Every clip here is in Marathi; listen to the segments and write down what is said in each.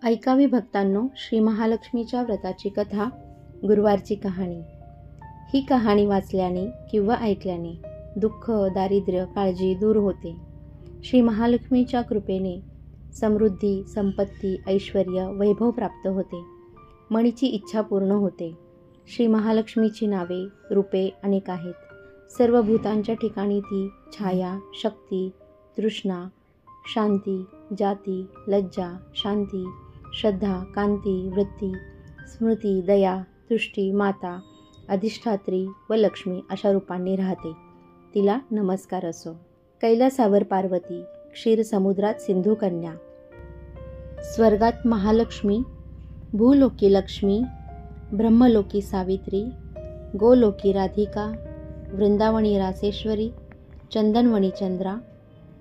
ऐकावी भक्तांनो, श्री महालक्ष्मीच्या व्रताची कथा, गुरुवारची कहाणी. ही कहाणी वाचल्याने किंवा ऐकल्याने दुःख, दारिद्र्य, काळजी दूर होते. श्री महालक्ष्मीच्या कृपेने समृद्धी, संपत्ती, ऐश्वर्य, वैभव प्राप्त होते. मनीची इच्छा पूर्ण होते. श्री महालक्ष्मीची नावे, रूपे अनेक आहेत. सर्व भूतांच्या ठिकाणी ती छाया, शक्ती, तृष्णा, शांती, जाती, लज्जा, शांती, श्रद्धा, कांती, वृत्ती, स्मृती, दया, तुष्टी, माता, अधिष्ठात्री व लक्ष्मी अशा रूपांनी राहते. तिला नमस्कार असो. कैलासावर पार्वती, क्षीरसमुद्रात सिंधू कन्या. स्वर्गात महालक्ष्मी, भूलोकी लक्ष्मी, ब्रह्मलोकी सावित्री, गोलोकी राधिका, वृंदावनी रासेश्वरी, चंदनवनी चंद्रा,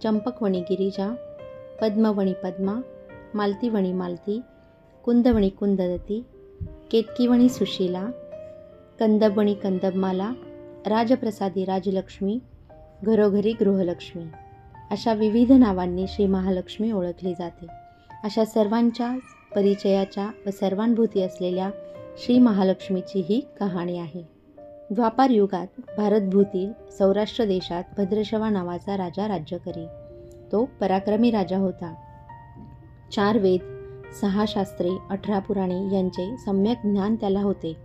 चंपकवणी गिरिजा, पद्मवणी पद्मा, मालतीवणी मालती, कुंदवणी कुंददती, केतकीवणी सुशीला, कंदबवणी कंदबमाला, राजप्रसादी राजलक्ष्मी, घरोघरी गृहलक्ष्मी अशा विविध नावांनी श्री महालक्ष्मी ओळखली जाते. अशा सर्वांच्या परिचयाच्या व सर्वांभूती असलेल्या श्री महालक्ष्मीची ही कहाणी आहे. द्वापार युगात भारतभूतील सौराष्ट्र देशात भद्रशवा नावाचा राजा राज्य करी. तो पराक्रमी राजा होता. 4 वेद, 6 शास्त्रे, 18 पुराणे यांचे सम्यक ज्ञान त्याला होते.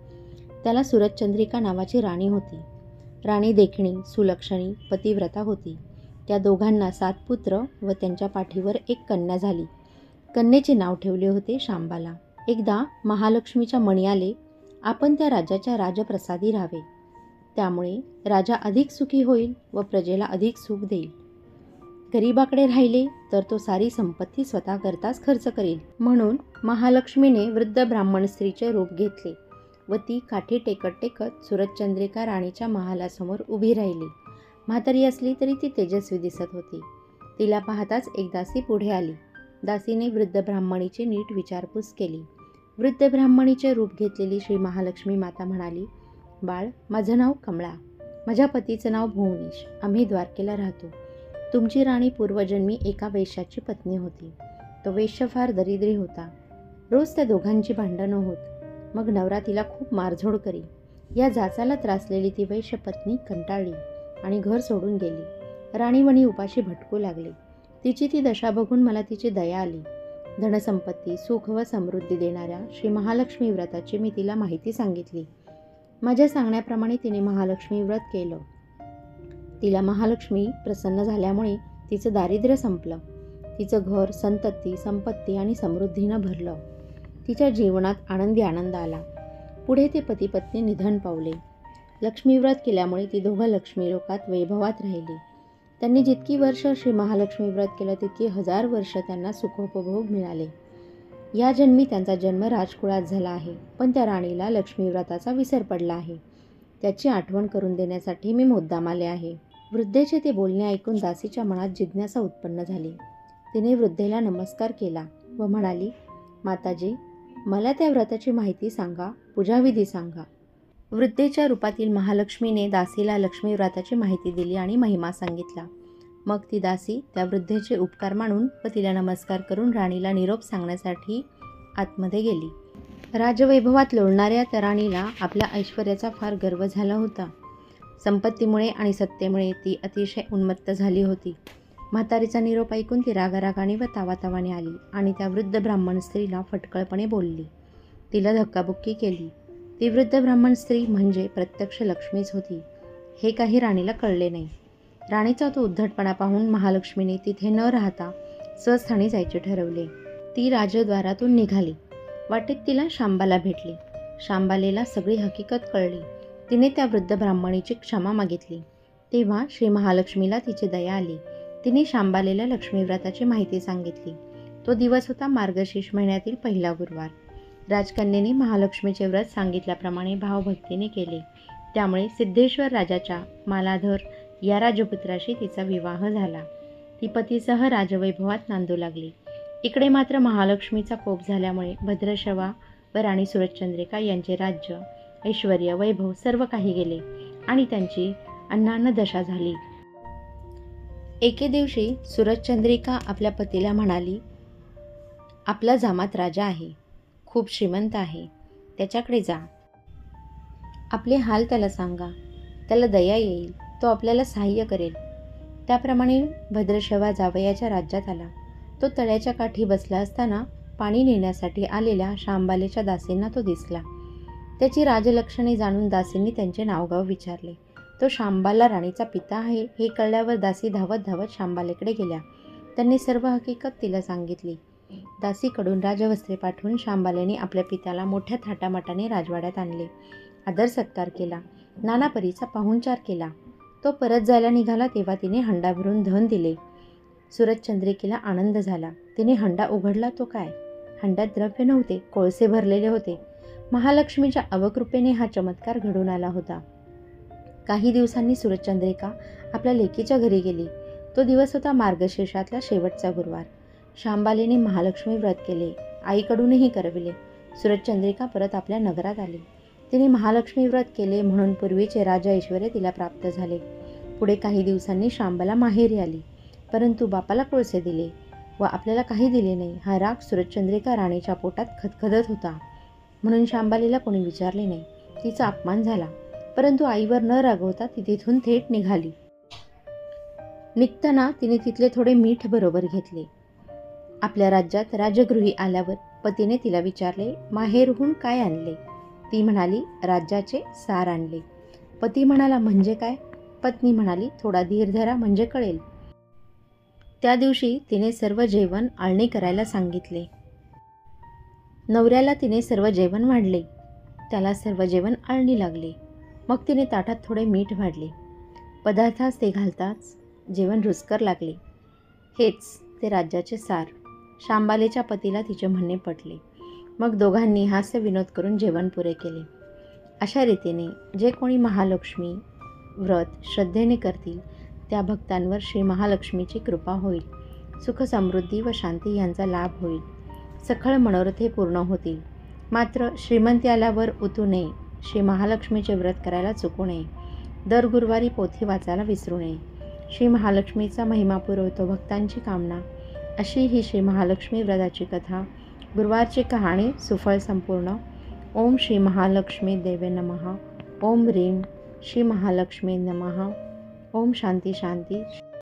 त्याला सुरतचंद्रिका नावाची राणी होती. राणी देखणी, सुलक्षणी, पतिव्रता होती. त्या दोघांना 7 पुत्र व त्यांच्या पाठीवर एक कन्या झाली. कन्येचे नाव ठेवले होते शांबाला. एकदा महालक्ष्मीच्या मणी आले, आपण त्या राजाच्या राजप्रसादी राहावे. त्यामुळे राजा अधिक सुखी होईल व प्रजेला अधिक सुख देईल. गरीबाकडे राहिले तर तो सारी संपत्ती स्वतःकरताच खर्च करील. म्हणून महालक्ष्मीने वृद्ध ब्राह्मण स्त्रीचे रूप घेतले व ती काठी टेकत टेकत सुरतचंद्रिका राणीच्या महालासमोर उभी राहिली. म्हातारी असली तरी ती तेजस्वी दिसत होती. तिला पाहताच एक दासी पुढे आली. दासीने वृद्ध ब्राह्मणीची नीट विचारपूस केली. वृद्ध ब्राह्मणीचे रूप घेतलेली श्री महालक्ष्मी माता म्हणाली, बाळ, माझं नाव कमळा. माझ्या पतीचं नाव भुवनेश. आम्ही द्वारकेला राहतो. तुमची राणी पूर्वजन्मी एका वेश्याची पत्नी होती. तो वेश्य फार दरिद्री होता. रोज त्या दोघांची भांडणं होत. मग नवरा तिला खूप मारझोड करी. या जाचाला त्रासलेली ती वैश्य पत्नी कंटाळली आणि घर सोडून गेली. राणीवणी उपाशी भटकू लागली. तिची ती दशा बघून मला तिची दया आली. धनसंपत्ती, सुख व समृद्धी देणाऱ्या श्री महालक्ष्मी व्रताची मी तिला माहिती सांगितली. माझ्या सांगण्याप्रमाणे तिने महालक्ष्मी व्रत केलं. तिला महालक्ष्मी प्रसन्न झाल्यामुळे तिचं दारिद्र्य संपलं. तिचं घर संतती, संपत्ती आणि समृद्धीनं भरलं. तिच्या जीवनात आनंदी आनंद आला. पुढे ते पती-पत्नी निधन पावले. लक्ष्मी व्रत केल्यामुळे ती दोघं लक्ष्मी लोकात वैभवात राहिली. त्यांनी जितकी वर्ष श्री महालक्ष्मी व्रत केलं तितकी 1000 वर्ष त्यांना सुखोपभोग मिळाले. या जन्मी त्यांचा जन्म राजकुळात झाला आहे. पण त्या राणीला लक्ष्मी व्रताचा विसर पडला आहे. त्याची आठवण करून देण्यासाठी मी मुद्दाम आले आहे. वृद्धेचे ते बोलणे ऐकून दासीच्या मनात जिज्ञासा उत्पन्न झाली. तिने वृद्धेला नमस्कार केला व म्हणाली, माताजी, मला त्या व्रताची माहिती सांगा, पूजाविधी सांगा. वृद्धेच्या रूपातील महालक्ष्मीने दासीला लक्ष्मी व्रताची माहिती दिली आणि महिमा सांगितला. मग ती दासी त्या वृद्धेचे उपकार मानून व तिला नमस्कार करून राणीला निरोप सांगण्यासाठी आतमध्ये गेली. राजवैभवात लोळणाऱ्या त्या राणीला आपल्या ऐश्वर्याचा फार गर्व झाला होता. संपत्तीमुळे आणि सत्तेमुळे ती अतिशय उन्मत्त झाली होती. म्हातारीचा निरोप ऐकून ती रागारागाने व तावातावाने आली आणि त्या वृद्ध ब्राह्मण स्त्रीला फटकळपणे बोलली. तिला धक्काबुक्की केली. ती वृद्ध ब्राह्मण स्त्री म्हणजे प्रत्यक्ष लक्ष्मीच होती. हे काही राणीला कळले नाही. राणीचा तो उद्धटपणा पाहून महालक्ष्मीने तिथे न राहता स्वस्थानी जायचे ठरवले. ती राजद्वारातून निघाली. वाटेत तिला शांबाला भेटली. शांबालेला सगळी हकीकत कळली. तिने त्या वृद्ध ब्राह्मणीची क्षमा मागितली. तेव्हा श्री महालक्ष्मीला तिची दया आली. तिने शांबालेला लक्ष्मी व्रताची माहिती सांगितली. तो दिवस होता मार्गशीर्ष महिन्यातील पहिला गुरुवार. राजकन्येने महालक्ष्मीचे व्रत सांगितल्याप्रमाणे भावभक्तीने केले. त्यामुळे सिद्धेश्वर राजाच्या मालाधर या राजपुत्राशी तिचा विवाह झाला. ती पतीसह राजवैभवात नांदू लागली. इकडे मात्र महालक्ष्मीचा कोप झाल्यामुळे भद्रशवा व राणी सुरतचंद्रिका यांचे राज्य, ऐश्वर्य, वैभव सर्व काही गेले आणि त्यांची अन्नान्न दशा झाली. एके दिवशी सुरतचंद्रिका आपल्या पतीला म्हणाली, आपला जामात राजा आहे, खूप श्रीमंत आहे, त्याच्याकडे जा. आपले हाल त्याला सांगा, त्याला दया येईल, तो आपल्याला सहाय्य करेल. त्याप्रमाणे भद्रशवा जावयाच्या राज्यात आला. तो तळ्याच्या काठी बसला असताना पाणी नेण्यासाठी आलेल्या शांबालेच्या दासींना तो दिसला. त्याची राजलक्षणे जाणून दासींनी त्यांचे नावगाव विचारले. तो शांबाला राणीचा पिता आहे हे कळल्यावर दासी धावत धावत शांबालेकडे गेल्या. त्यांनी सर्व हकीकत तिला सांगितली. दासीकडून राजवस्त्रे पाठवून शांबालेने आपल्या पित्याला मोठ्या थाटामाटाने राजवाड्यात आणले. आदर सत्कार केला, नाना परीचा पाहुणचार केला. तो परत जायला निघाला तेव्हा तिने हंडा भरून धन दिले. सूरजचंद्रिकेला आनंद झाला. तिने हंडा उघडला तो काय, हंड्यात द्रव्य नव्हते, कोळसे भरलेले होते. महालक्ष्मीच्या अवकृपेने हा चमत्कार घडून आला होता. काही दिवसांनी सूरजचंद्रिका आपल्या लेकीच्या घरी गेली. तो दिवस होता मार्गशीर्षातला शेवटचा गुरुवार. शांबालेने महालक्ष्मी व्रत केले, आईकडूनही करविले. सूरजचंद्रिका परत आपल्या नगरात आली. तिने महालक्ष्मी व्रत केले म्हणून पूर्वीचे राज ऐश्वर्य तिला प्राप्त झाले. पुढे काही दिवसांनी शांबाला माहेरी आली, परंतु बापाला कोळसे दिले व आपल्याला काही दिले नाही. हा राग सूरजचंद्रिका राणीच्या पोटात खदखदत होता, म्हणून शांबालीला कोणी विचारले नाही. तिचा अपमान झाला, परंतु आईवर न रागवता ती तिथून थेट निघाली. निघताना तिने तिथले थोडे मीठ बरोबर घेतले. आपल्या राज्यात राजगृही आल्यावर पतीने तिला विचारले, माहेरहून काय आणले? ती म्हणाली, राज्याचे सार आणले. पती म्हणाला, म्हणजे काय? पत्नी म्हणाली, थोडा धीर धरा म्हणजे कळेल. त्या दिवशी तिने सर्व जेवण आळणी करायला सांगितले. नवऱ्याला तिने सर्व जेवण वाढले, त्याला सर्व जेवण आळणी लागले. मग तिने ताटात थोडे मीठ वाढले. पदार्थास ते घालताच जेवण रुचकर लागले. हेच ते राज्याचे सार. शांबालेच्या पतीला तिचे म्हणणे पटले. मग दोघांनी हास्य विनोद करून जेवण पुरे केले. अशा रीतीने जे कोणी महालक्ष्मी व्रत श्रद्धेने करतील त्या भक्तांवर श्री महालक्ष्मीची कृपा होईल. सुख समृद्धी व शांती यांचा लाभ होईल. सखळ मनोरथे पूर्ण होतील. मात्र श्रीमंती आल्यावर उतू नये. श्री महालक्ष्मीचे व्रत करायला चुकू नये. दर गुरुवारी पोथी वाचायला विसरू नये. श्री महालक्ष्मीचा महिमा पुरवतो भक्तांची कामना. अशी ही श्री महालक्ष्मी व्रताची कथा, गुरुवारची कहाणी सुफळ संपूर्ण. ओम श्री महालक्ष्मी देवे नमः. ओम ह्रीं श्री महालक्ष्मी नमः. ओम शांती शांती.